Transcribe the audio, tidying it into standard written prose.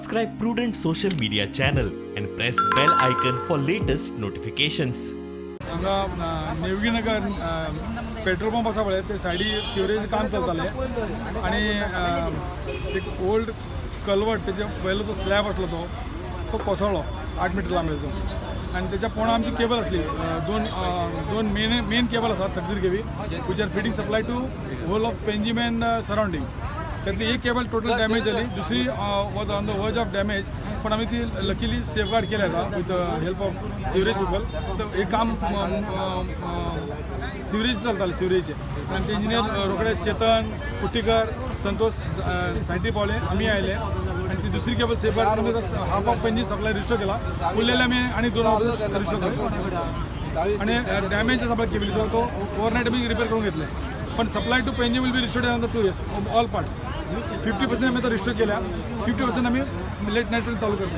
Subscribe Prudent social media channel and press bell icon for latest notifications. हांगा Nevginagar petrol pump आसा पळय ते सायडी सिवरेज काम चलतालें आणि एक ओल्ड कलवट तेजे पयलो तो स्लॅब आसलो तो कोसळ्ळो 8 मीटर लांबेचो आणि त्याच्या पोणा आमची केबल असली दोन मेन केबल आसा 33 kV which are feeding supply to whole of Panjim and surrounding. त्यातली एक केबल टोटल डॅमेज झाली, दुसरी was on the verge of damage, पण आम्ही ती लकीली सेफगार्ड केल्या आता with help of sewerage people. तर हे काम सिवरेज चालताले सिवरेजचे आणि ते इंजिनियर रोकडे चेतन कुट्टीकर संतोष सायटी पावले, आम्ही आयले आणि ती दुसरी केबल सेफगार्ड करून half of Panjim supply restore केला. उरलेले आम्ही आणि 2 रिस्टोर केले आणि डॅमेज सप्लाय केबलीचो तो ओव्हरनाईट आम्ही रिपेअर करून घेतले. पण supply to Panjim will be restored in 2 years all parts. 50% आम्ही आता रिस्टोर केल्या, 50% आम्ही लेट नाईटपर्यंत चालू करतो.